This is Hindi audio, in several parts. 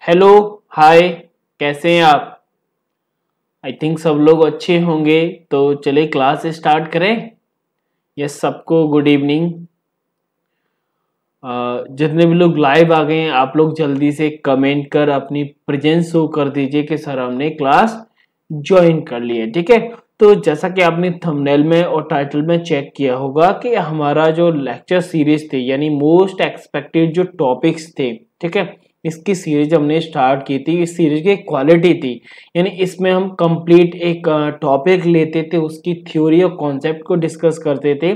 हेलो। हाय। कैसे हैं आप? आई थिंक सब लोग अच्छे होंगे। तो चलिए क्लास स्टार्ट करें। यस, सबको गुड इवनिंग। जितने भी लोग लाइव आ गए हैं आप लोग जल्दी से कमेंट कर अपनी प्रेजेंस शो कर दीजिए कि सर हमने क्लास ज्वाइन कर ली है। ठीक है। तो जैसा कि आपने थंबनेल में और टाइटल में चेक किया होगा कि हमारा जो लेक्चर सीरीज थे यानी मोस्ट एक्सपेक्टेड जो टॉपिक्स थे, ठीक है, इसकी सीरीज हमने स्टार्ट की थी। इस सीरीज की क्वालिटी थी यानी इसमें हम कंप्लीट एक टॉपिक लेते थे, उसकी थ्योरी और कॉन्सेप्ट को डिस्कस करते थे,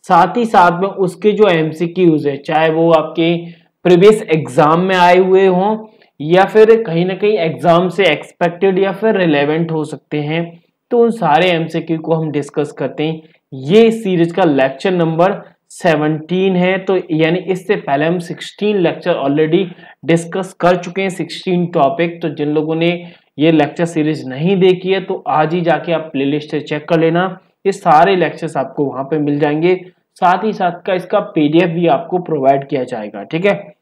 साथ ही साथ में उसके जो एमसीक्यूज है चाहे वो आपके प्रीवियस एग्जाम में आए हुए हों या फिर कहीं ना कहीं एग्जाम से एक्सपेक्टेड या फिर रिलेवेंट हो सकते हैं, तो उन सारे एमसीक्यू को हम डिस्कस करते हैं। ये सीरीज का लेक्चर नंबर 17 है। तो यानी इससे पहले हम 16 लेक्चर ऑलरेडी डिस्कस कर चुके हैं, 16 टॉपिक। तो जिन लोगों ने ये लेक्चर सीरीज नहीं देखी है तो आज ही जाके आप प्लेलिस्ट से चेक कर लेना। ये सारे लेक्चर्स आपको वहां पे मिल जाएंगे, साथ ही साथ का इसका पीडीएफ भी आपको प्रोवाइड किया जाएगा। ठीक है।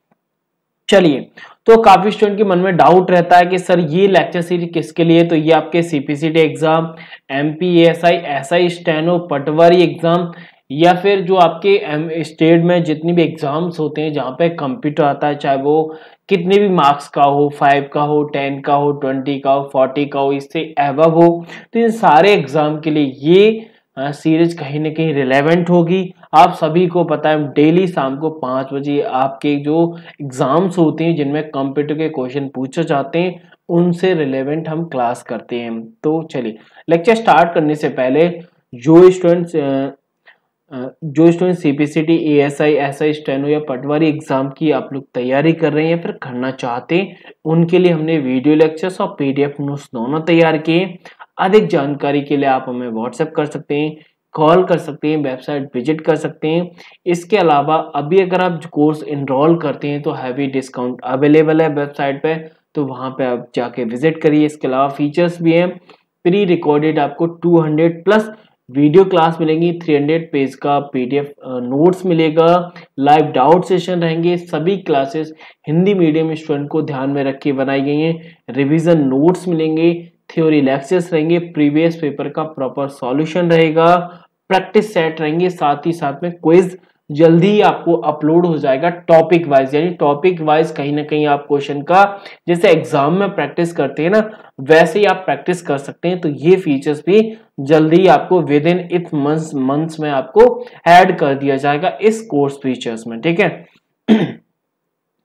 चलिए, तो काफी स्टूडेंट के मन में डाउट रहता है कि सर ये लेक्चर सीरीज किसके लिए? तो ये आपके CPCT exam, MPSI, SI steno, patwari exam या फिर जो आपके स्टेट में जितनी भी एग्जाम्स होते हैं जहाँ पे कंप्यूटर आता है, चाहे वो कितने भी मार्क्स का हो, 5 का हो, 10 का हो, 20 का हो, 40 का हो, इससे एवब हो, तो इन सारे एग्जाम के लिए ये सीरीज कहीं ना कहीं रिलेवेंट होगी। आप सभी को पता है डेली शाम को 5 बजे आपके जो एग्जाम्स होते हैं जिनमें कंप्यूटर के क्वेश्चन पूछे जाते हैं उनसे रिलेवेंट हम क्लास करते हैं। तो चलिए लेक्चर स्टार्ट करने से पहले जो student CPCT, ASI, SI steno या पटवारी एग्जाम की आप लोग तैयारी कर रहे हैं या फिर करना चाहते हैं, उनके लिए हमने वीडियो लेक्चर्स और पीडीएफ नोट्स दोनों तैयार किए। अधिक जानकारी के लिए आप हमें व्हाट्सएप कर सकते हैं, कॉल कर सकते हैं, वेबसाइट विजिट कर सकते हैं। इसके अलावा अभी अगर आप कोर्स इनरोल करते हैं तो हैवी डिस्काउंट अवेलेबल है वेबसाइट पे, तो वहां पे आप जाके विजिट करिए। इसके अलावा फीचर्स भी हैं, प्री रिकॉर्डेड आपको 200 प्लस वीडियो क्लास मिलेंगी, 300 पेज का पीडीएफ नोट्स मिलेगा, लाइव डाउट सेशन रहेंगे। सभी क्लासेस हिंदी मीडियम स्टूडेंट को ध्यान में रख के बनाई गई हैं। रिवीजन नोट्स मिलेंगे, थ्योरी लेक्चर्स रहेंगे, प्रीवियस पेपर का प्रॉपर सॉल्यूशन रहेगा, प्रैक्टिस सेट रहेंगे, साथ ही साथ में क्विज जल्दी ही आपको अपलोड हो जाएगा टॉपिक वाइज। यानी टॉपिक वाइज कहीं ना कहीं आप क्वेश्चन का जैसे एग्जाम में प्रैक्टिस करते हैं ना, वैसे ही आप प्रैक्टिस कर सकते हैं। तो ये फीचर्स भी जल्दी ही आपको विद इन इट मंथ्स में आपको ऐड कर दिया जाएगा इस कोर्स फीचर्स में। ठीक है।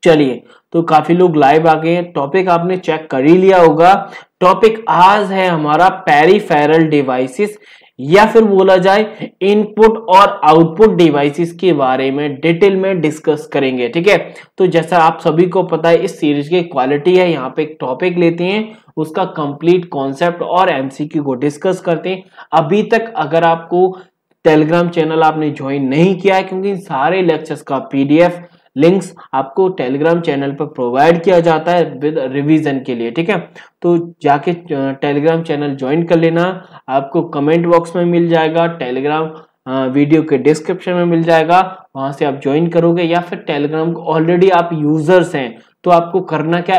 चलिए, तो काफी लोग लाइव आ गए हैं, टॉपिक आपने चेक कर ही लिया होगा। टॉपिक आज है हमारा पेरिफेरल डिवाइसेस या फिर बोला जाए इनपुट और आउटपुट डिवाइसेस के बारे में डिटेल में डिस्कस करेंगे। ठीक है। तो जैसा आप सभी को पता है इस सीरीज की क्वालिटी है, यहाँ पे एक टॉपिक लेते हैं, उसका कंप्लीट कॉन्सेप्ट और एमसीक्यू को डिस्कस करते हैं। अभी तक अगर आपको टेलीग्राम चैनल आपने ज्वाइन नहीं किया है, क्योंकि सारे लेक्चर्स का पीडीएफ लिंक्स आपको टेलीग्राम चैनल पर प्रोवाइड किया जाता है विद रिवीजन के लिए। ठीक है। तो जाके टेलीग्राम चैनल ज्वाइन कर लेना, आपको कमेंट बॉक्स में मिल जाएगा, टेलीग्राम वीडियो के डिस्क्रिप्शन में मिल जाएगा, वहां से आप ज्वाइन करोगे। या फिर टेलीग्राम ऑलरेडी आप यूजर्स हैं तो आपको करना क्या,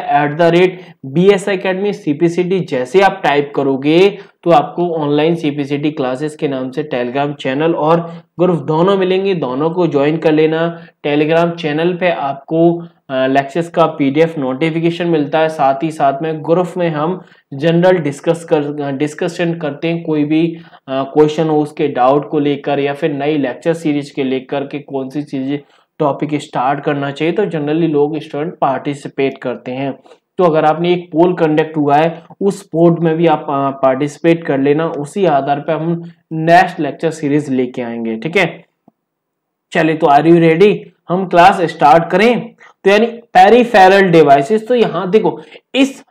@BS Academy CPCT जैसे आप टाइप करोगे तो आपको ऑनलाइन सीपीसीटी क्लासेस के नाम से टेलीग्राम चैनल और ग्रुप दोनों मिलेंगे, दोनों को ज्वाइन कर लेना। टेलीग्राम चैनल पे आपको लेक्चर्स का पीडीएफ नोटिफिकेशन मिलता है, साथ ही साथ में ग्रुप में हम जनरल डिस्कशन करते हैं, कोई भी क्वेश्चन हो उसके डाउट को लेकर या फिर नई लेक्चर सीरीज के लेकर के कौन सी चीजें टॉपिक स्टार्ट करना चाहिए, तो जनरली लोग स्टूडेंट पार्टिसिपेट करते हैं। तो अगर आपने एक पोल कंडक्ट हुआ है उस पोल में भी आप पार्टिसिपेट कर लेना, उसी आधार पर हम नेक्स्ट लेक्चर सीरीज लेके आएंगे। ठीक है। चलिए, तो आर यू रेडी? हम क्लास स्टार्ट करें। तो यानी पेरिफेरल डिवाइसेस, तो यहां देखो इस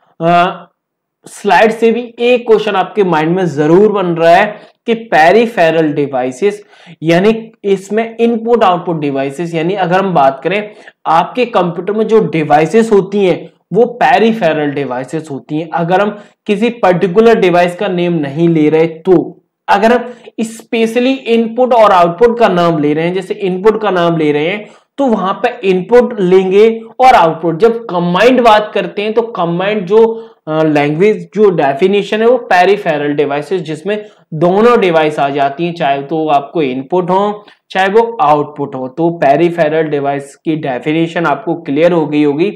स्लाइड से भी एक क्वेश्चन आपके माइंड में जरूर बन रहा है कि पेरिफेरल डिवाइसेस यानी इसमें इनपुट आउटपुट डिवाइसेस, यानी अगर हम बात करें आपके कंप्यूटर में जो डिवाइसेस होती हैं वो पेरिफेरल डिवाइसेस होती हैं। अगर हम किसी पर्टिकुलर डिवाइस का नेम नहीं ले रहे, तो अगर हम स्पेशली इनपुट और आउटपुट का नाम ले रहे हैं, जैसे इनपुट का नाम ले रहे हैं तो वहां पे इनपुट लेंगे और आउटपुट। जब कंबाइंड बात करते हैं तो कंबाइंड जो लैंग्वेज जो डेफिनेशन है वो पेरिफेरल डिवाइसेस, जिसमें दोनों डिवाइस आ जाती हैं, चाहे तो आपको इनपुट हो चाहे वो आउटपुट हो। तो पेरिफेरल डिवाइस की डेफिनेशन आपको क्लियर हो गई होगी,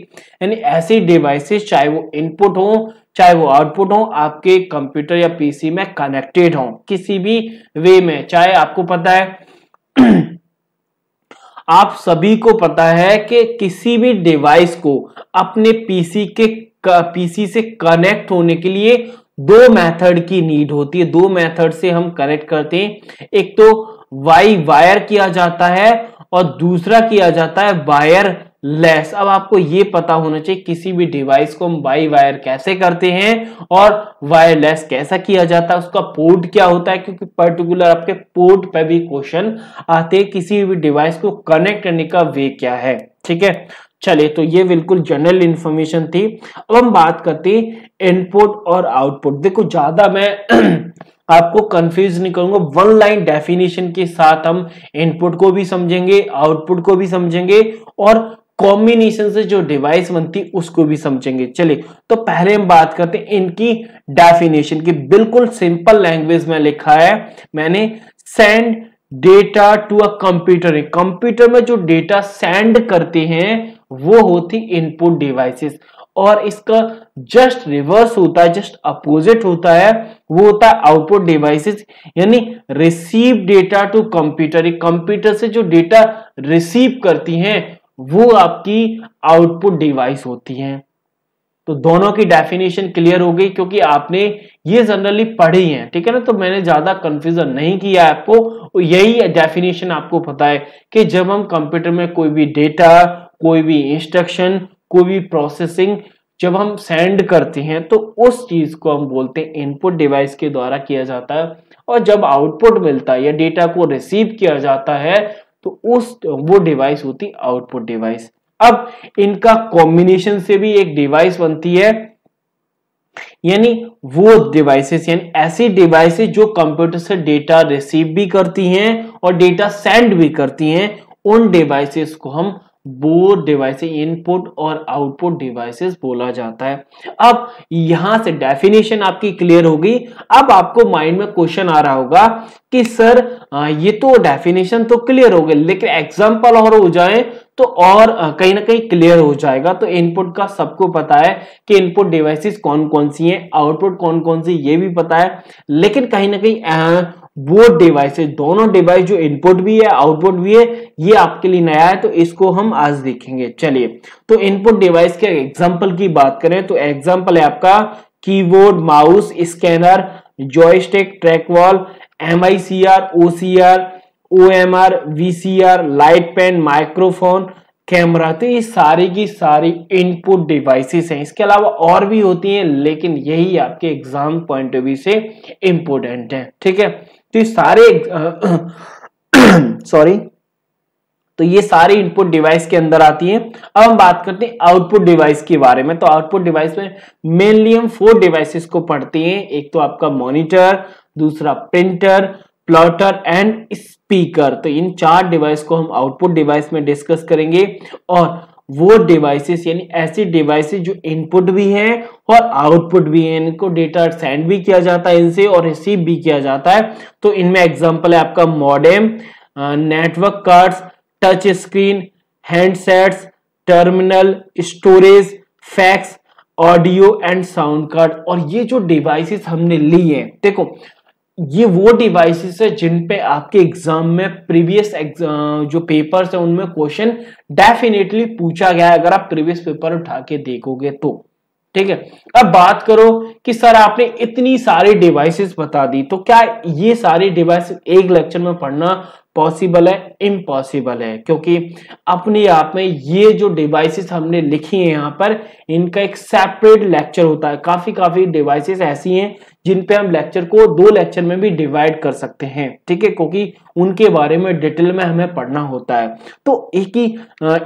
यानी ऐसी डिवाइसेस चाहे वो इनपुट हो चाहे वो आउटपुट हो, आपके कंप्यूटर या पीसी में कनेक्टेड हो किसी भी वे में। चाहे आपको पता है आप सभी को पता है कि किसी भी डिवाइस को अपने पीसी से कनेक्ट होने के लिए दो मेथड की नीड होती है। दो मेथड से हम कनेक्ट करते हैं, एक तो वायर किया जाता है और दूसरा किया जाता है वायरलेस। अब आपको ये पता होना चाहिए किसी भी डिवाइस को हम वायर कैसे करते हैं और वायरलेस कैसा किया जाता है, उसका पोर्ट क्या होता है, क्योंकि पर्टिकुलर आपके पोर्ट पे भी क्वेश्चन आते हैं किसी भी डिवाइस को कनेक्ट करने का वे क्या है। ठीक है, चलिए, तो ये बिल्कुल जनरल इंफॉर्मेशन थी। अब हम बात करते हैं इनपुट और आउटपुट। देखो ज्यादा मैं आपको कंफ्यूज नहीं करूंगा, वन लाइन डेफिनेशन के साथ हम इनपुट को भी समझेंगे, आउटपुट को भी समझेंगे और कॉम्बिनेशन से जो डिवाइस बनती उसको भी समझेंगे। चलिए, तो पहले हम बात करते हैं इनकी डेफिनेशन की। बिल्कुल सिंपल लैंग्वेज में लिखा है मैंने, send data to a computer. Computer में जो डेटा सेंड करते हैं वो होती इनपुट डिवाइसेस, और इसका जस्ट रिवर्स होता है, जस्ट अपोजिट होता है, वो होता है आउटपुट डिवाइसेस। यानी receive data to computer, computer से जो डेटा रिसीव करती हैं वो आपकी आउटपुट डिवाइस होती हैं। तो दोनों की डेफिनेशन क्लियर हो गई, क्योंकि आपने ये जनरली पढ़ी है, ठीक है ना, तो मैंने ज्यादा कंफ्यूजन नहीं किया आपको। यही डेफिनेशन आपको पता है कि जब हम कंप्यूटर में कोई भी डेटा, कोई भी इंस्ट्रक्शन, कोई भी प्रोसेसिंग जब हम सेंड करते हैं तो उस चीज को हम बोलते हैं इनपुट डिवाइस के द्वारा किया जाता है, और जब आउटपुट मिलता है या डेटा को रिसीव किया जाता है तो वो डिवाइस होती आउटपुट डिवाइस। अब इनका कॉम्बिनेशन से भी एक डिवाइस बनती है, यानी वो डिवाइसेस, यानी ऐसी डिवाइसेस जो कंप्यूटर से डेटा रिसीव भी करती हैं और डेटा सेंड भी करती हैं, उन डिवाइसेस को हम वो डिवाइसेस इनपुट और आउटपुट डिवाइसेस बोला जाता है। अब यहां से डेफिनेशन आपकी क्लियर होगी। अब आपको माइंड में क्वेश्चन आ रहा होगा कि सर ये तो डेफिनेशन तो क्लियर हो गई, लेकिन एग्जांपल और हो जाए तो और कहीं ना कहीं क्लियर हो जाएगा। तो इनपुट का सबको पता है कि इनपुट डिवाइसेस कौन कौन सी हैं, आउटपुट कौन कौन सी ये भी पता है, लेकिन कहीं ना कहीं वो डिवाइसेस, दोनों डिवाइस जो इनपुट भी है आउटपुट भी है, ये आपके लिए नया है, तो इसको हम आज देखेंगे। चलिए, तो इनपुट डिवाइस के एग्जांपल की बात करें तो एग्जांपल है आपका keyboard, mouse, scanner, joystick, trackball, MICR, OCR, OMR, VCR, light pen, microphone, camera. तो ये सारी की सारी इनपुट डिवाइसेस हैं। इसके अलावा और भी होती हैं, लेकिन यही आपके एग्जाम पॉइंट ऑफ व्यू से इंपोर्टेंट है। ठीक है, तो ये सारे सॉरी तो ये सारी इनपुट डिवाइस के अंदर आती हैं। अब हम बात करते हैं आउटपुट डिवाइस के बारे में। तो आउटपुट डिवाइस में मेनली हम 4 डिवाइसेस को पढ़ते हैं। एक तो आपका मॉनिटर, दूसरा प्रिंटर, प्लॉटर एंड स्पीकर। तो इन 4 डिवाइस को हम आउटपुट डिवाइस में डिस्कस करेंगे, और वो डिवाइसेस यानी ऐसी डिवाइसेस जो इनपुट भी हैं और आउटपुट भी हैं, इनको डेटा सेंड भी किया जाता है इनसे और रिसीव भी किया जाता है। तो इनमें एग्जांपल है आपका modem, network cards, touch screen, handsets, terminal, storage, fax, audio and sound card. और ये जो डिवाइसेस हमने ली है, देखो ये वो डिवाइसेस है जिन पे आपके एग्जाम में प्रीवियस जो पेपर्स है उनमें क्वेश्चन डेफिनेटली पूछा गया है, अगर आप प्रीवियस पेपर उठा के देखोगे तो। ठीक है, अब बात करो कि सर आपने इतनी सारी डिवाइसेस बता दी, तो क्या ये सारी डिवाइसेस एक लेक्चर में पढ़ना पॉसिबल है? इम्पॉसिबल है, क्योंकि अपने आप में ये जो डिवाइसेस हमने लिखी है यहाँ पर, इनका एक सेपरेट लेक्चर होता है। काफी डिवाइसेस ऐसी हैं जिन पे हम लेक्चर को 2 लेक्चर में भी डिवाइड कर सकते हैं। ठीक है, क्योंकि उनके बारे में डिटेल में हमें पढ़ना होता है। तो एक ही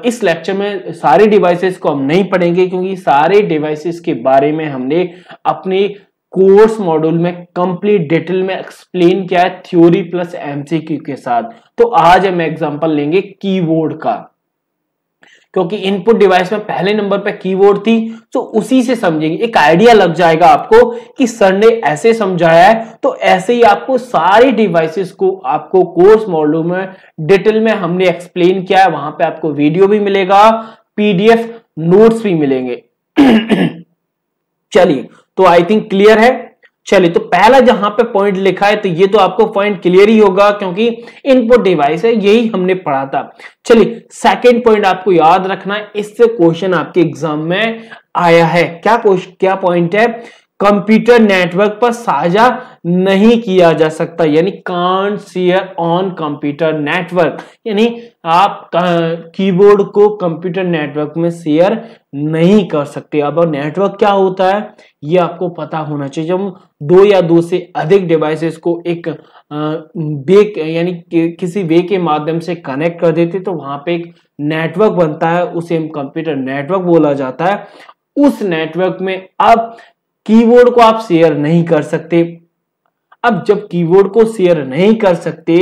इस लेक्चर में सारी डिवाइसेस को हम नहीं पढ़ेंगे, क्योंकि सारे डिवाइसेस के बारे में हमने अपने कोर्स मॉड्यूल में कंप्लीट डिटेल में एक्सप्लेन किया है, थ्योरी प्लस MCQ के साथ। तो आज हम एग्जांपल लेंगे कीबोर्ड का। क्योंकि इनपुट डिवाइस में पहले नंबर पे कीबोर्ड थी, तो उसी से समझेंगे, एक आइडिया लग जाएगा आपको कि सर ने ऐसे समझाया है। तो ऐसे ही आपको सारी डिवाइसेस को आपको कोर्स मॉड्यूल में डिटेल में हमने एक्सप्लेन किया है, वहां पे आपको वीडियो भी मिलेगा, पीडीएफ नोट्स भी मिलेंगे। चलिए, तो आई थिंक क्लियर है। चलिए, तो पहला जहां पे पॉइंट लिखा है तो ये तो आपको पॉइंट क्लियर ही होगा क्योंकि इनपुट डिवाइस है, यही हमने पढ़ा था। चलिए, सेकंड पॉइंट आपको याद रखना है, इससे क्वेश्चन आपके एग्जाम में आया है। क्या पॉइंट है? कंप्यूटर नेटवर्क पर साझा नहीं किया जा सकता, यानी can't share on computer network, यानी आप कीबोर्ड को कंप्यूटर नेटवर्क में शेयर नहीं कर सकते। अब नेटवर्क क्या होता है ये आपको पता होना चाहिए। जब हम दो या दो से अधिक डिवाइसेस को एक वे यानी किसी वे के माध्यम से कनेक्ट कर देते तो वहां पे एक नेटवर्क बनता है, उसे हम कंप्यूटर नेटवर्क बोला जाता है। उस नेटवर्क में अब कीबोर्ड को आप शेयर नहीं कर सकते। अब जब कीबोर्ड को शेयर नहीं कर सकते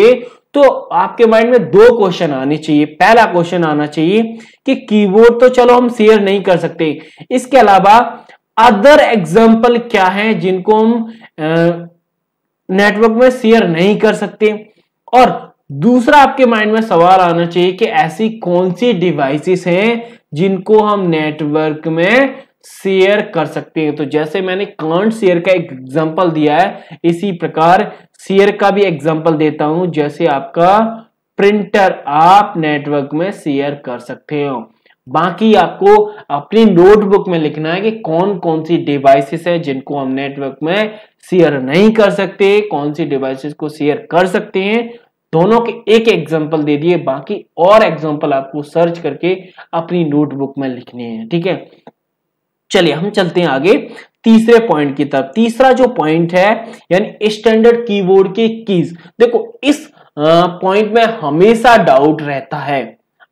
तो आपके माइंड में दो क्वेश्चन आने चाहिए। पहला क्वेश्चन आना चाहिए कि कीबोर्ड तो चलो हम शेयर नहीं कर सकते, इसके अलावा अदर एग्जाम्पल क्या है जिनको हम नेटवर्क में शेयर नहीं कर सकते। और दूसरा आपके माइंड में सवाल आना चाहिए कि ऐसी कौन सी डिवाइसेस हैं जिनको हम नेटवर्क में शेयर कर सकते हैं। तो जैसे मैंने कांट शेयर का एक एग्जांपल दिया है, इसी प्रकार शेयर का भी एग्जांपल देता हूं। जैसे आपका प्रिंटर आप नेटवर्क में शेयर कर सकते हो। बाकी आपको अपनी नोटबुक में लिखना है कि कौन कौन सी डिवाइसेस है जिनको हम नेटवर्क में शेयर नहीं कर सकते, कौन सी डिवाइसेस को शेयर कर सकते हैं। दोनों के एक एग्जांपल दे दिए, बाकी और एग्जांपल आपको सर्च करके अपनी नोटबुक में लिखने हैं। ठीक है, चलिए हम चलते हैं आगे तीसरे पॉइंट की तरफ। तीसरा जो पॉइंट है यानी स्टैंडर्ड कीबोर्ड के कीज। देखो, इस पॉइंट में हमेशा डाउट रहता है।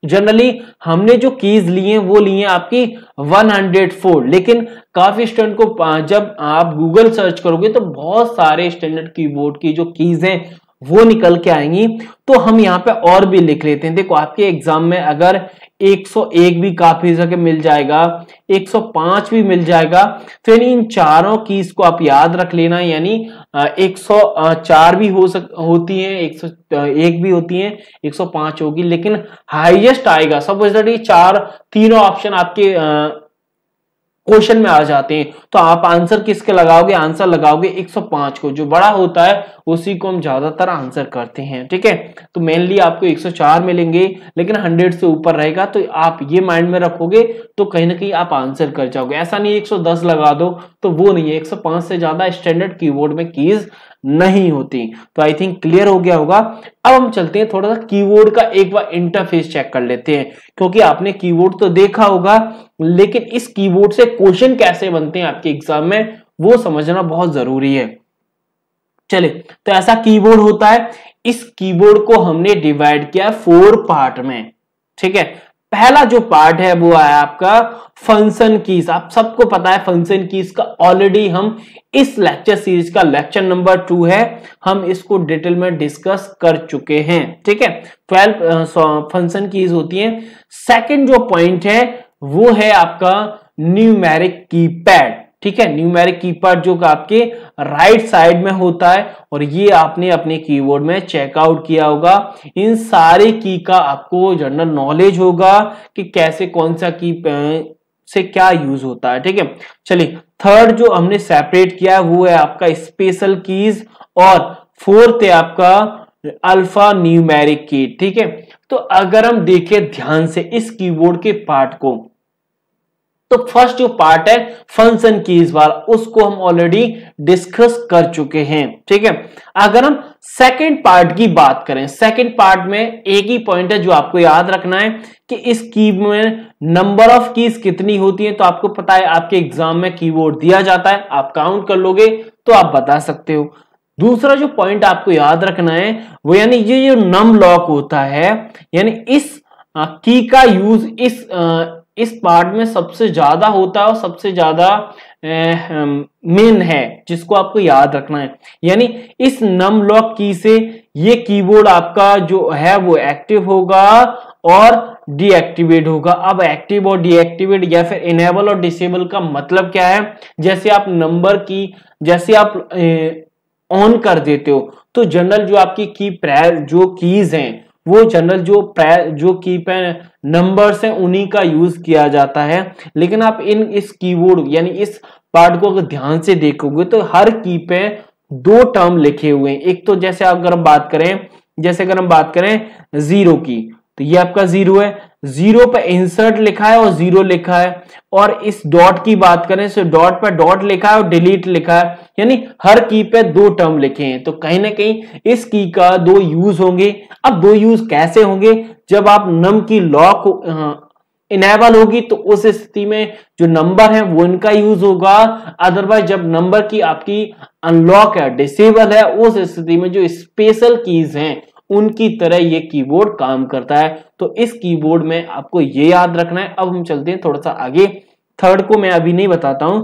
जनरली हमने जो कीज लिए वो लिए आपकी 104, लेकिन काफी स्टूडेंट को जब आप गूगल सर्च करोगे तो बहुत सारे स्टैंडर्ड कीबोर्ड की जो कीज हैं वो निकल के आएंगी। तो हम यहाँ पे और भी लिख लेते हैं। देखो, आपके एग्जाम में अगर 101 भी काफी जगह मिल जाएगा, 105 भी मिल जाएगा, तो इन चारों कीज को आप याद रख लेना। यानी 104 भी होती है, 101 भी होती है, 105 होगी, लेकिन हाईएस्ट आएगा। सपोज दैट तीनों ऑप्शन आपके क्वेश्चन में आ जाते हैं, तो आप आंसर किसके लगाओगे? आंसर लगाओगे 105 को। जो बड़ा होता है उसी को हम ज्यादातर आंसर करते हैं। ठीक है, तो मेनली आपको 104 मिलेंगे, लेकिन 100 से ऊपर रहेगा तो आप ये माइंड में रखोगे तो कहीं ना कहीं आप आंसर कर जाओगे। ऐसा नहीं 110 लगा दो, तो वो नहीं है। 105 से ज्यादा स्टैंडर्ड कीबोर्ड में कीज नहीं होती। तो आई थिंक क्लियर हो गया होगा। अब हम चलते हैं थोड़ा सा कीबोर्ड का एक बार इंटरफेस चेक कर लेते हैं, क्योंकि आपने कीबोर्ड तो देखा होगा, लेकिन इस कीबोर्ड से क्वेश्चन कैसे बनते हैं आपके एग्जाम में वो समझना बहुत जरूरी है। चलिए, तो ऐसा कीबोर्ड होता है। इस कीबोर्ड को हमने डिवाइड किया 4 पार्ट में। ठीक है, पहला जो पार्ट है वो है आपका फंक्शन कीज। आप सबको पता है फंक्शन कीज का, ऑलरेडी हम इस लेक्चर सीरीज का लेक्चर नंबर 2 है, हम इसको डिटेल में डिस्कस कर चुके हैं। ठीक है, 12 फंक्शन कीज होती हैं। सेकंड जो पॉइंट है वो है आपका न्यूमेरिक कीपैड। ठीक है, न्यूमेरिक कीपैड जो आपके राइट साइड में होता है, और ये आपने अपने कीबोर्ड में चेकआउट किया होगा। इन सारे की का आपको जनरल नॉलेज होगा कि कैसे कौन सा की से क्या यूज होता है। ठीक है, चलिए, थर्ड जो हमने सेपरेट किया है वो है आपका स्पेशल कीज, और फोर्थ है आपका अल्फा न्यूमेरिक की। ठीक है, तो अगर हम देखें ध्यान से इस कीबोर्ड के पार्ट को, तो फर्स्ट जो पार्ट है फंक्शन कीज वाला, उसको हम ऑलरेडी डिस्कस कर चुके हैं। ठीक है, अगर हम सेकंड पार्ट की बात करें, सेकंड पार्ट में एक ही पॉइंट है जो आपको याद रखना है कि इस कीबोर्ड में नंबर ऑफ कीज कितनी होती है। तो आपको पता है आपके एग्जाम में कीबोर्ड दिया जाता है, आप काउंट कर लोगे तो आप बता सकते हो। दूसरा जो पॉइंट आपको याद रखना है वो यानी ये जो नम लॉक होता है, यानी इस की का यूज इस पार्ट में सबसे ज्यादा होता है और सबसे ज्यादा मेन है, जिसको आपको याद रखना है। यानी इस नम लॉक की से ये कीबोर्ड आपका जो है वो एक्टिव होगा और डीएक्टिवेट होगा। अब एक्टिव और डीएक्टिवेट या फिर इनेबल और डिसेबल का मतलब क्या है? जैसे आप नंबर की जैसे आप ऑन कर देते हो तो जनरल जो आपकी जो कीज हैं वो जनरल जो की पे नंबर्स हैं उन्हीं का यूज किया जाता है। लेकिन आप इस कीबोर्ड यानी इस पार्ट को अगर ध्यान से देखोगे तो हर की पे दो टर्म लिखे हुए हैं। एक तो जैसे अगर हम बात करें जीरो की, तो ये आपका जीरो है, जीरो पे इंसर्ट लिखा है और जीरो लिखा है। और इस डॉट की बात करें तो डॉट पे डॉट लिखा है और डिलीट लिखा है, यानी हर की पे दो टर्म लिखे हैं। तो कहीं ना कहीं इस की का दो यूज होंगे। अब दो यूज कैसे होंगे? जब आप नम की लॉक इनेबल होगी तो उस स्थिति में जो नंबर है वो इनका यूज होगा। अदरवाइज जब नंबर की आपकी अनलॉक है, डिसेबल है, उस स्थिति में जो स्पेशल कीज हैं उनकी तरह ये कीबोर्ड काम करता है। तो इस कीबोर्ड में आपको ये याद रखना है। अब हम चलते हैं थोड़ा सा आगे। थर्ड को मैं अभी नहीं बताता हूं।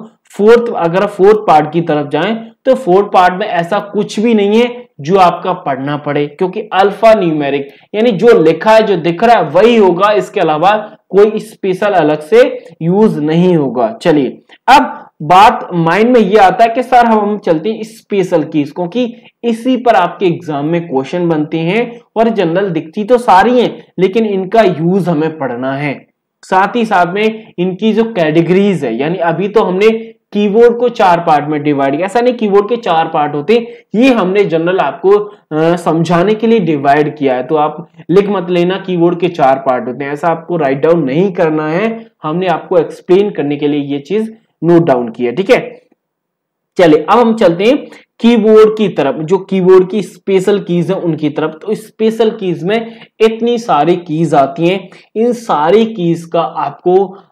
अगर फोर्थ पार्ट की तरफ जाएं तो फोर्थ पार्ट में ऐसा कुछ भी नहीं है जो आपका पढ़ना पड़े, क्योंकि अल्फा न्यूमेरिक यानी जो लिखा है जो दिख रहा है वही होगा, इसके अलावा कोई स्पेशल अलग से यूज नहीं होगा। चलिए अब बात माइंड में ये आता है कि सर हम चलते हैं स्पेशल कीज, क्योंकि इसी पर आपके एग्जाम में क्वेश्चन बनते हैं और जनरल दिखती तो सारी हैं लेकिन इनका यूज हमें पढ़ना है। साथ ही साथ में इनकी जो कैटेगरीज है, यानी अभी तो हमने कीबोर्ड को चार पार्ट में डिवाइड किया, ऐसा नहीं कीबोर्ड के चार पार्ट होते, ये हमने जनरल आपको समझाने के लिए डिवाइड किया है। तो आप लिख मत लेना कीबोर्ड के चार पार्ट होते हैं, ऐसा आपको राइट डाउन नहीं करना है। हमने आपको एक्सप्लेन करने के लिए ये चीज नोट डाउन किया, ठीक है। चलिए अब हम चलते हैं कीबोर्ड की तरफ, जो कीबोर्ड की स्पेशल कीज है उनकी तरफ। तो स्पेशल कीज में इतनी सारी कीज आती हैं, इन सारी कीज का आपको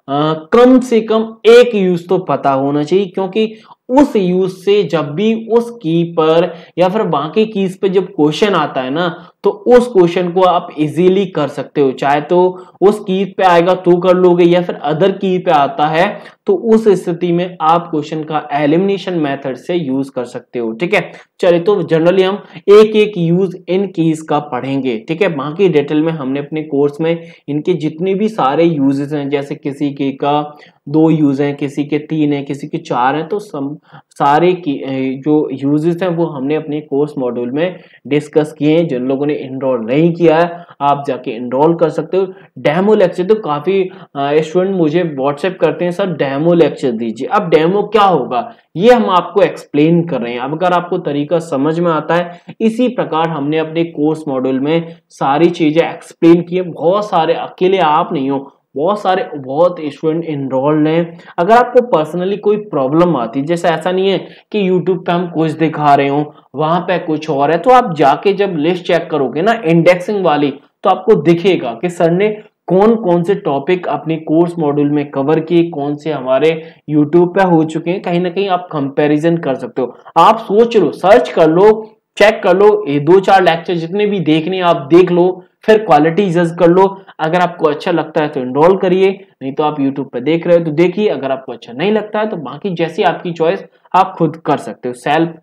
कम से कम एक यूज तो पता होना चाहिए, क्योंकि उस यूज से जब भी उस की पर या फिर बाकी कीज पे जब क्वेश्चन आता है ना तो उस क्वेश्चन को आप इजीली कर सकते हो। चाहे तो उस की पे आएगा तो कर लोगे या फिर अदर की पे आता है तो उस स्थिति में आप क्वेश्चन का एलिमिनेशन मेथड से यूज कर सकते हो, ठीक है। चलिए तो जनरली हम एक एक यूज इन कीज का पढ़ेंगे, ठीक है। बाकी डिटेल में हमने अपने कोर्स में इनके जितने भी सारे यूजेस हैं, जैसे किसी के का दो यूज हैं, किसी के तीन हैं, किसी के चार हैं, तो सारे की जो यूजेस हैं वो हमने अपने कोर्स मॉड्यूल में डिस्कस किए हैं। जिन लोगों ने इनरोल नहीं किया है आप जाके इनरोल कर सकते हो। डेमो लेक्चर तो काफी स्टूडेंट मुझे व्हाट्सएप करते हैं, सर डेमो लेक्चर दीजिए। अब डेमो क्या होगा ये हम आपको एक्सप्लेन कर रहे हैं। अब अगर आपको तरीका समझ में आता है, इसी प्रकार हमने अपने कोर्स मॉड्यूल में सारी चीजें एक्सप्लेन की है। बहुत सारे, अकेले आप नहीं हो, बहुत स्टूडेंट इनरोल्ड हैं। अगर आपको पर्सनली कोई प्रॉब्लम आती है, जैसे ऐसा नहीं है कि यूट्यूब पे हम कुछ दिखा रहे हो वहां पे कुछ और है, तो आप जाके जब लिस्ट चेक करोगे ना इंडेक्सिंग वाली तो आपको दिखेगा कि सर ने कौन कौन से टॉपिक अपने कोर्स मॉड्यूल में कवर किए, कौन से हमारे यूट्यूब पे हो चुके हैं। कहीं ना कहीं आप कंपैरिजन कर सकते हो। आप सोच लो, सर्च कर लो, चेक कर लो, ये दो चार लेक्चर जितने भी देखने आप देख लो, फिर क्वालिटी जज कर लो। अगर आपको अच्छा लगता है तो इनरोल करिए, नहीं तो आप यूट्यूब पे देख रहे हो तो देखिए। अगर आपको अच्छा नहीं लगता है तो बाकी जैसी आपकी चॉइस आप खुद कर सकते हो, सेल्फ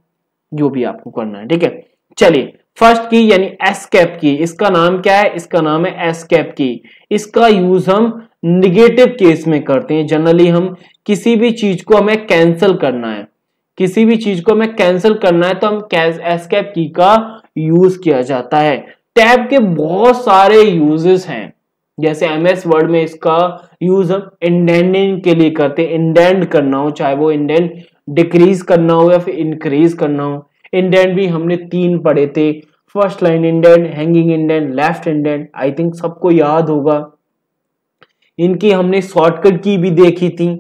जो भी आपको करना है, ठीक है। चलिए फर्स्ट की यानी एस्केप की, इसका नाम क्या है? इसका नाम है एस्केप की। इसका यूज हम निगेटिव केस में करते हैं। जनरली हम किसी भी चीज को हमें कैंसिल करना है, किसी भी चीज को हमें कैंसिल करना है तो हम एस्केप की का यूज किया जाता है। टैब के बहुत सारे यूजेस हैं, जैसे एमएस वर्ड में इसका यूज हम इंडेंटिंग के लिए करते हैं। इंडेंट करना हो, चाहे वो इंडेंट डिक्रीज करना हो या फिर इंक्रीज करना हो। इंडेंट भी हमने तीन पढ़े थे, first line indent, hanging indent, left indent, I think सबको याद होगा। इनकी हमने शॉर्टकट की भी देखी थी,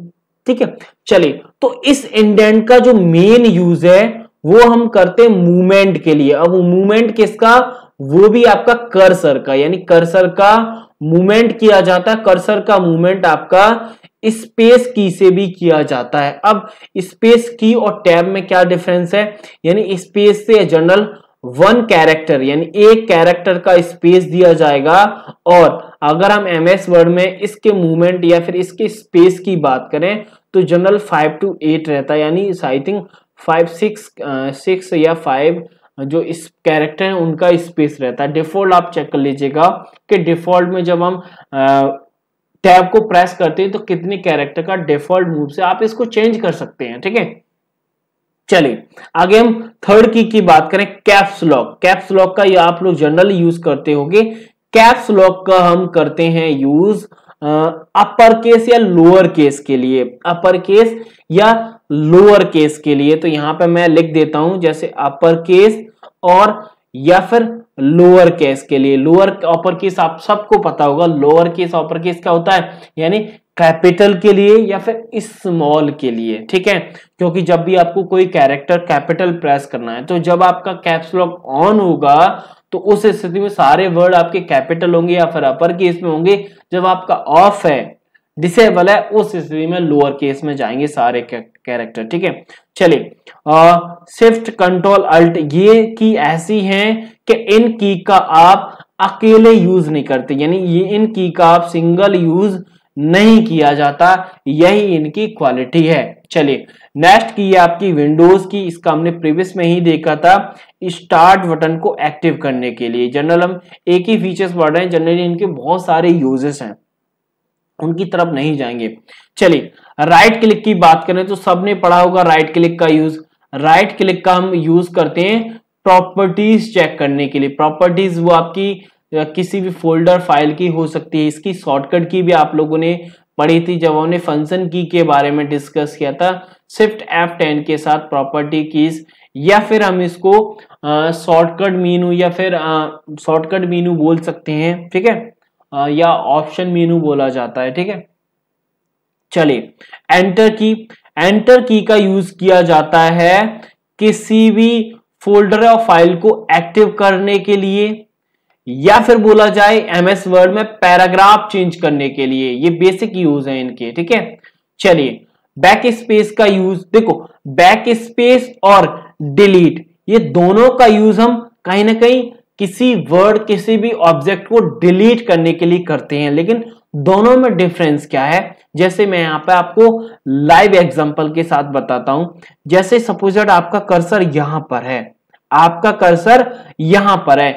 ठीक है। चलिए तो इस इंडेंट का जो मेन यूज है वो हम करते हैं मूवमेंट के लिए। अब मूवमेंट किसका? वो भी आपका कर्सर का, यानी कर्सर का मूवमेंट किया जाता है। कर्सर का मूवमेंट आपका स्पेस की से भी किया जाता है। अब स्पेस की और टैब में क्या डिफरेंस है? यानी स्पेस से जनरल वन कैरेक्टर यानी एक कैरेक्टर का स्पेस दिया जाएगा, और अगर हम एमएस वर्ड में इसके मूवमेंट या फिर इसके स्पेस की बात करें तो जनरल 5 to 8 रहता है, यानी आई थिंक 5 6 या 5 जो इस कैरेक्टर है उनका स्पेस रहता है। डिफॉल्ट आप चेक कर लीजिएगा कि डिफॉल्ट में जब हम टैब को प्रेस करते हैं तो कितने कैरेक्टर का डिफॉल्ट मूव से आप इसको चेंज कर सकते हैं। ठीक है, चलिए आगे हम थर्ड की बात करें, कैप्स लॉक। कैप्स लॉक का ये आप लोग जनरली यूज करते होंगे। कैप्स लॉक का हम करते हैं यूज अपर केस या लोअर केस के लिए, अपर केस या लोअर केस के लिए। तो यहां पे मैं लिख देता हूं जैसे अपर केस और या फिर लोअर केस के लिए। लोअर अपर केस आप सबको पता होगा, लोअर केस अपर केस क्या होता है, यानी कैपिटल के लिए या फिर स्मॉल के लिए। ठीक है, क्योंकि जब भी आपको कोई कैरेक्टर कैपिटल प्रेस करना है तो जब आपका कैप्स लॉक ऑन होगा तो उस स्थिति में सारे वर्ड आपके कैपिटल होंगे या फिर अपर केस में होंगे। जब आपका ऑफ है, डिसेबल है, उस स्थिति में लोअर केस में जाएंगे सारे कैरेक्टर। ठीक है, चलिए शिफ्ट कंट्रोल अल्ट ये की ऐसी हैं कि इन की का आप अकेले यूज नहीं करते, यानी ये इन की का आप सिंगल यूज नहीं किया जाता, यही इनकी क्वालिटी है। चलिए नेक्स्ट की है आपकी विंडोज की। इसका हमने प्रीवियस में ही देखा था, स्टार्ट बटन को एक्टिव करने के लिए। जनरल हम एक ही फीचर्स पढ़ रहे हैं, जनरली इनके बहुत सारे यूजेस हैं, उनकी तरफ नहीं जाएंगे। चलिए राइट क्लिक की बात करें तो सबने पढ़ा होगा राइट क्लिक का यूज। राइट क्लिक का हम यूज करते हैं प्रॉपर्टीज चेक करने के लिए। प्रॉपर्टीज वो आपकी किसी भी फोल्डर फाइल की हो सकती है। इसकी शॉर्टकट की भी आप लोगों ने पढ़ी थी जब हमने फंक्शन की के बारे में डिस्कस किया था। शिफ्ट F10 के साथ प्रॉपर्टी कीज, या फिर हम इसको शॉर्टकट मीनू या फिर शॉर्टकट मीनू बोल सकते हैं। ठीक है, या ऑप्शन मीनू बोला जाता है। ठीक है, चलिए एंटर की। एंटर की का यूज किया जाता है किसी भी फोल्डर या फाइल को एक्टिव करने के लिए, या फिर बोला जाए MS वर्ड में पैराग्राफ चेंज करने के लिए। ये बेसिक यूज है इनके। ठीक है, चलिए बैक स्पेस का यूज देखो, बैक स्पेस और डिलीट ये दोनों का यूज हम कहीं ना कहीं किसी वर्ड किसी भी ऑब्जेक्ट को डिलीट करने के लिए करते हैं, लेकिन दोनों में डिफरेंस क्या है, जैसे मैं यहां पे आपको लाइव एग्जांपल के साथ बताता हूं। जैसे सपोज दैट आपका कर्सर यहां पर है, आपका कर्सर यहां पर है,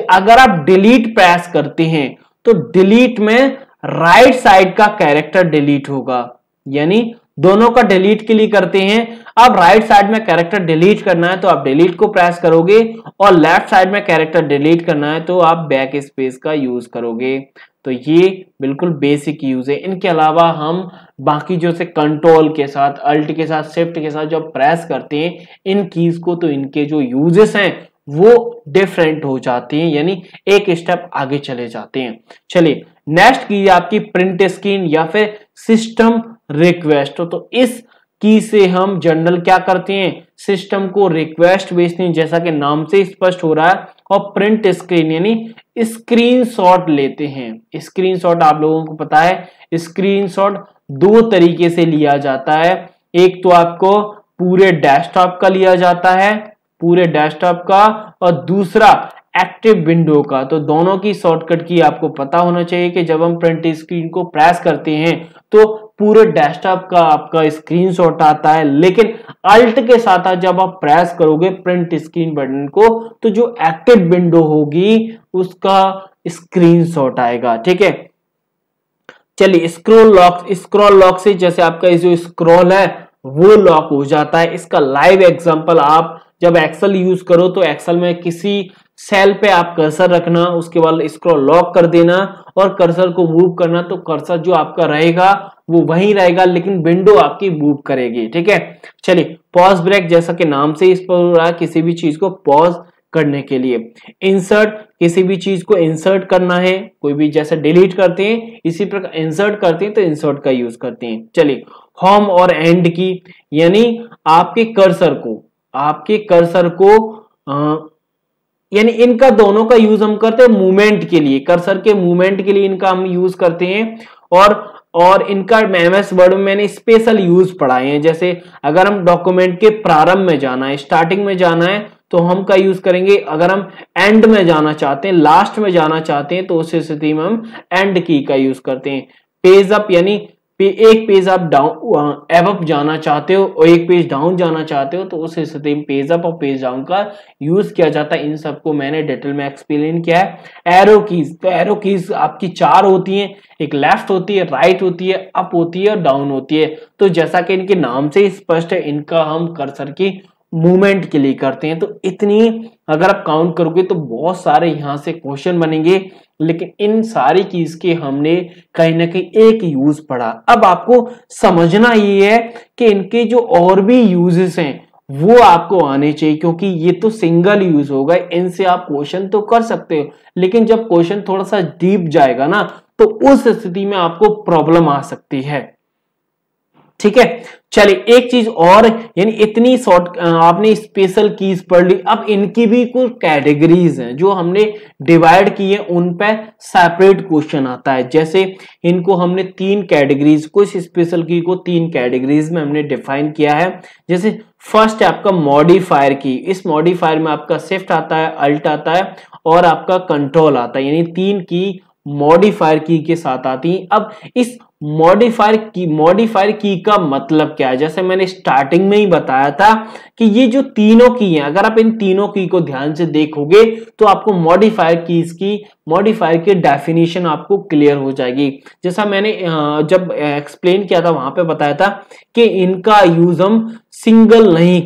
अगर आप डिलीट प्रेस करते हैं तो डिलीट में राइट साइड का कैरेक्टर डिलीट होगा, यानी दोनों का डिलीट के लिए करते हैं। अब राइट साइड में कैरेक्टर डिलीट करना है तो आप डिलीट को प्रेस करोगे, और लेफ्ट साइड में कैरेक्टर डिलीट करना है तो आप बैक स्पेस का यूज करोगे। तो ये बिल्कुल बेसिक यूज है। इनके अलावा हम बाकी जो से कंट्रोल के साथ, अल्ट के साथ, शिफ्ट के साथ जब प्रेस करते हैं इन कीज को, तो इनके जो यूजेस हैं वो डिफरेंट हो जाते हैं, यानी एक स्टेप आगे चले जाते हैं। चलिए नेक्स्ट की आपकी प्रिंट स्क्रीन या फिर सिस्टम रिक्वेस्ट। तो इस की से हम जनरल क्या करते हैं, सिस्टम को रिक्वेस्ट भेजते हैं, जैसा कि नाम से स्पष्ट हो रहा है। और प्रिंट स्क्रीन यानी स्क्रीनशॉट लेते हैं। स्क्रीनशॉट आप लोगों को पता है, स्क्रीनशॉट दो तरीके से लिया जाता है। एक तो आपको पूरे डेस्कटॉप का लिया जाता है, पूरे डेस्कटॉप का, और दूसरा एक्टिव विंडो का। तो दोनों की शॉर्टकट की आपको पता होना चाहिए कि जब हम प्रिंट स्क्रीन को प्रेस करते हैं तो पूरे डेस्कटॉप का आपका स्क्रीनशॉट आता है, लेकिन अल्ट के साथ जब आप प्रेस करोगे प्रिंट स्क्रीन बटन को तो जो एक्टिव विंडो होगी उसका स्क्रीनशॉट आएगा। ठीक है, चलिए स्क्रॉल लॉक से जैसे आपका जो स्क्रॉल है वो लॉक हो जाता है। इसका लाइव एग्जांपल आप जब एक्सेल यूज करो तो एक्सेल में किसी सेल पे आप कर्सर रखना, उसके बाद स्क्रॉल लॉक कर देना और कर्सर को मूव करना, तो कर्सर जो आपका रहेगा वो वहीं रहेगा, लेकिन विंडो आपकी मूव करेगी। ठीक है, चलिए पॉज ब्रेक, जैसा कि नाम से इस पर हो रहा है, किसी भी चीज को पॉज करने के लिए। इंसर्ट, किसी भी चीज को इंसर्ट करना है, कोई भी जैसे डिलीट करते हैं इसी प्रकार इंसर्ट करते हैं तो इंसर्ट का यूज करते हैं। चलिए होम और एंड की, यानी आपके कर्सर को यानी इनका दोनों का यूज हम करते हैं मूवमेंट के लिए, कर्सर के मूवमेंट के लिए इनका हम यूज करते हैं। और इनका MS वर्ड में मैंने स्पेशल यूज पढ़ाए हैं। जैसे अगर हम डॉक्यूमेंट के प्रारंभ में जाना है, स्टार्टिंग में जाना है तो हम का यूज करेंगे। अगर हम एंड में जाना चाहते हैं, लास्ट में जाना चाहते हैं, तो उस स्थिति में हम एंड की का यूज करते हैं। पेज अप यानी एक पेज आप डाउन एब जाना चाहते हो और एक पेज डाउन जाना चाहते हो, तो उस स्थिति में पेज अप और पेज डाउन का यूज किया जाता है। इन सबको मैंने डिटेल में एक्सप्लेन किया है। एरो कीज, तो एरो कीज आपकी 4 होती हैं, एक लेफ्ट होती है, राइट होती है, अप होती है और डाउन होती है। तो जैसा कि इनके नाम से ही स्पष्ट है, इनका हम कर्सर की मूवमेंट के लिए करते हैं। तो इतनी अगर आप काउंट करोगे तो बहुत सारे यहां से क्वेश्चन बनेंगे, लेकिन इन सारी चीज के हमने कहीं ना कहीं एक यूज पढ़ा। अब आपको समझना ये है कि इनके जो और भी यूजेस हैं वो आपको आने चाहिए, क्योंकि ये तो सिंगल यूज होगा, इनसे आप क्वेश्चन तो कर सकते हो, लेकिन जब क्वेश्चन थोड़ा सा डीप जाएगा ना, तो उस स्थिति में आपको प्रॉब्लम आ सकती है। ठीक है, चलिए एक चीज और, यानी इतनी शॉर्ट आपने स्पेशल कीज पढ़ ली। अब इनकी भी कुछ कैटेगरीज हैं जो हमने डिवाइड की है, उन पे सेपरेट क्वेश्चन आता है। जैसे इनको हमने 3 कैटेगरीज, कुछ स्पेशल की को 3 कैटेगरीज में हमने डिफाइन किया है। जैसे फर्स्ट है आपका मॉडिफायर की, इस मॉडिफायर में आपका शिफ्ट आता है, अल्ट आता है और आपका कंट्रोल आता है, यानी 3 की मॉडिफायर की के साथ आती है। अब इस मॉडिफायर की का मतलब क्या है, जैसे मैंने स्टार्टिंग में ही बताया था कि ये जो तीनों की हैं, अगर आप इन तीनों की को ध्यान से देखोगे तो आपको मॉडिफायर की डेफिनेशन आपको क्लियर हो जाएगी। जैसा मैंने जब एक्सप्लेन किया था वहां पे बताया था कि इनका यूज हम सिंगल नहीं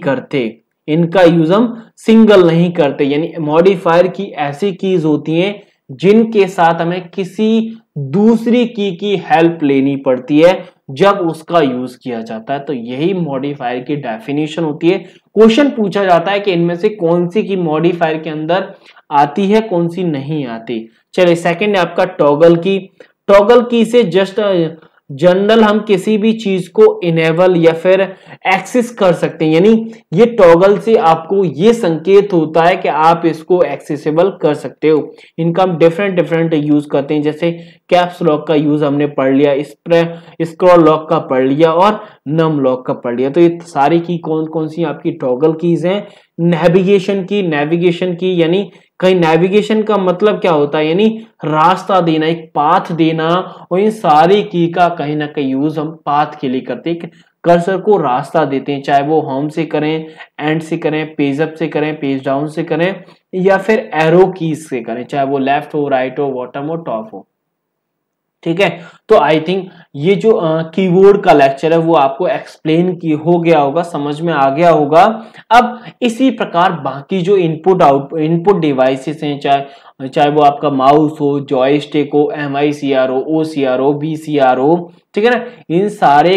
करते, यानी मॉडिफायर की ऐसी कीज होती हैं जिनके साथ हमें किसी दूसरी की हेल्प लेनी पड़ती है जब उसका यूज किया जाता है। तो यही मॉडिफायर की डेफिनेशन होती है। क्वेश्चन पूछा जाता है कि इनमें से कौन सी की मॉडिफायर के अंदर आती है, कौन सी नहीं आती। चलिए सेकंड है आपका टॉगल की से जस्ट जनरल हम किसी भी चीज को इनेबल या फिर एक्सेस कर सकते हैं, यानी ये टॉगल से आपको ये संकेत होता है कि आप इसको एक्सेसिबल कर सकते हो। इनका हम डिफरेंट यूज करते हैं, जैसे कैप्स लॉक का यूज हमने पढ़ लिया, स्क्रॉल लॉक का पढ़ लिया और नम लॉक का पढ़ लिया। तो ये सारी की कौन कौन सी आपकी टॉगल कीज हैं। नेविगेशन की यानी कहीं नेविगेशन का मतलब क्या होता है, यानी रास्ता देना, एक पाथ देना, और इन सारी की का कहीं ना कहीं यूज हम पाथ के लिए करते हैं, कर्सर को रास्ता देते हैं, चाहे वो होम से करें, एंड से करें, पेज अप से करें, पेज डाउन से करें, या फिर एरो कीज से करें, चाहे वो लेफ्ट हो, राइट हो, बॉटम हो, टॉप हो। ठीक है, तो आई थिंक ये जो कीबोर्ड का लेक्चर है वो आपको एक्सप्लेन की हो गया होगा, समझ में आ गया होगा। अब इसी प्रकार बाकी जो इनपुट डिवाइसेस हैं, चाहे वो आपका माउस हो, जॉयस्टिक हो, MICR हो, OCR हो, VCR हो, ठीक है ना, इन सारे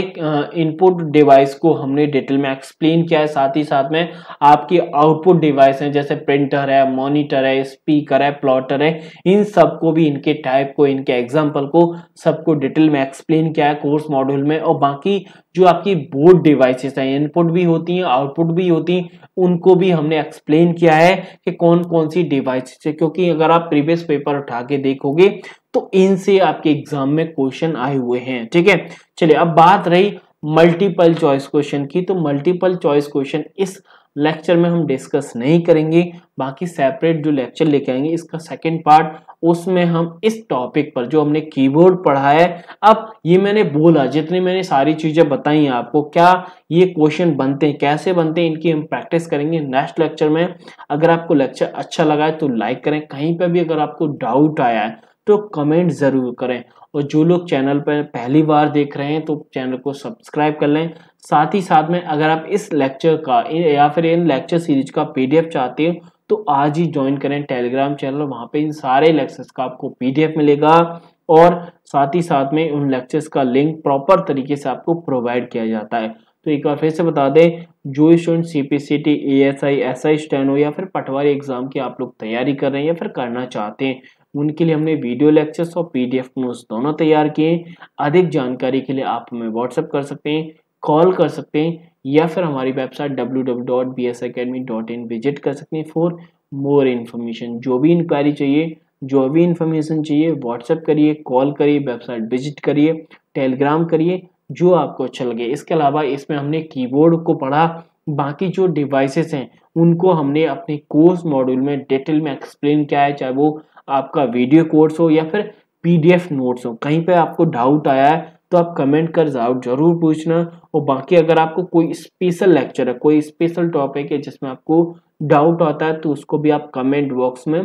इनपुट डिवाइस को हमने डिटेल में एक्सप्लेन किया है। साथ ही साथ में आपकी आउटपुट डिवाइस हैं, जैसे प्रिंटर है, मॉनिटर है, स्पीकर है, प्लॉटर है, इन सबको भी, इनके टाइप को, इनके एग्जाम्पल को सबको डिटेल में एक्सप्लेन किया है कोर्स मॉड्यूल में। और बाकी जो आपकी बोर्ड डिवाइसेस हैं, इनपुट भी होती हैं, आउटपुट भी होती हैं, उनको भी हमने एक्सप्लेन किया है कि कौन कौन सी डिवाइसेस है, क्योंकि अगर आप प्रीवियस पेपर उठा के देखोगे तो इनसे आपके एग्जाम में क्वेश्चन आए हुए हैं। ठीक है, चलिए अब बात रही मल्टीपल चॉइस क्वेश्चन की, तो मल्टीपल चॉइस क्वेश्चन इस लेक्चर में हम डिस्कस नहीं करेंगे, बाकी सेपरेट जो लेक्चर लेके आएंगे इसका सेकंड पार्ट, उसमें हम इस टॉपिक पर जो हमने कीबोर्ड पढ़ा है, अब ये मैंने बोला, जितनी मैंने सारी चीजें बताई हैं आपको, क्या ये क्वेश्चन बनते हैं, कैसे बनते हैं, इनकी हम प्रैक्टिस करेंगे नेक्स्ट लेक्चर में। अगर आपको लेक्चर अच्छा लगा है तो लाइक करें, कहीं पर भी अगर आपको डाउट आया है तो कमेंट जरूर करें, और जो लोग चैनल पर पहली बार देख रहे हैं तो चैनल को सब्सक्राइब कर लें। साथ ही साथ में अगर आप इस लेक्चर का या फिर इन लेक्चर सीरीज का PDF चाहते हो तो आज ही ज्वाइन करें टेलीग्राम चैनल, वहां पे इन सारे लेक्चर्स का आपको PDF मिलेगा, और साथ ही साथ में उन लेक्चर्स का लिंक प्रॉपर तरीके से आपको प्रोवाइड किया जाता है। तो एक बार फिर से बता दें, जो student CPCT, ASI, SI steno या फिर पटवारी एग्जाम की आप लोग तैयारी कर रहे हैं या फिर करना चाहते हैं, उनके लिए हमने वीडियो लेक्चर्स और PDF नोट्स दोनों तैयार किए। अधिक जानकारी के लिए आप हमें व्हाट्सएप कर सकते हैं, कॉल कर सकते हैं, या फिर हमारी वेबसाइट www.bsacademy.in विजिट कर सकते हैं फॉर मोर इन्फॉर्मेशन। जो भी इंक्वायरी चाहिए, जो भी इंफॉर्मेशन चाहिए, व्हाट्सएप करिए, कॉल करिए, वेबसाइट विजिट करिए, टेलीग्राम करिए, जो आपको अच्छा लगे। इसके अलावा इसमें हमने कीबोर्ड को पढ़ा, बाकी जो डिवाइसेस हैं उनको हमने अपने कोर्स मॉड्यूल में डिटेल में एक्सप्लेन किया है, चाहे वो आपका वीडियो कोर्स हो या फिर PDF नोट्स हो। कहीं पे आपको डाउट आया है तो आप कमेंट कर जरूर पूछना। और बाकी अगर आपको कोई स्पेशल लेक्चर है, कोई स्पेशल टॉपिक है जिसमें आपको डाउट आता है, तो उसको भी आप कमेंट बॉक्स में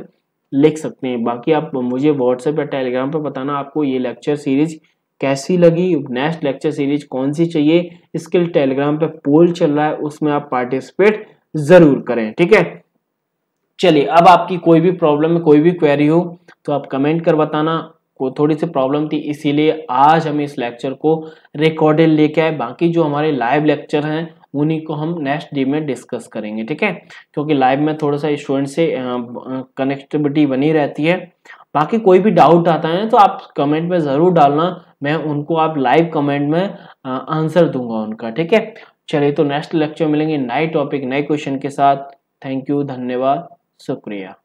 लिख सकते हैं। बाकी आप मुझे व्हाट्सएप या टेलीग्राम पर बताना आपको ये लेक्चर सीरीज कैसी लगी, नेक्स्ट लेक्चर सीरीज कौन सी चाहिए। इसके लिए टेलीग्राम पे पोल चल रहा है, उसमें आप पार्टिसिपेट जरूर करें, ठीक है। चलिए, अब आपकी कोई भी प्रॉब्लम है, कोई भी क्वेरी हो तो आप कमेंट कर बताना। को थोड़ी सी प्रॉब्लम थी, इसीलिए आज हम इस लेक्चर को रिकॉर्डेड लेके आए। बाकी जो हमारे लाइव लेक्चर हैं उन्हीं को हम नेक्स्ट डे में डिस्कस करेंगे, ठीक है, क्योंकि लाइव में थोड़ा सा स्टूडेंट से कनेक्टिविटी बनी रहती है। बाकी कोई भी डाउट आता है तो आप कमेंट में जरूर डालना, मैं उनको आप लाइव कमेंट में आंसर दूंगा उनका, ठीक है। चलिए, तो नेक्स्ट लेक्चर मिलेंगे नए टॉपिक नए क्वेश्चन के साथ। थैंक यू, धन्यवाद, शुक्रिया।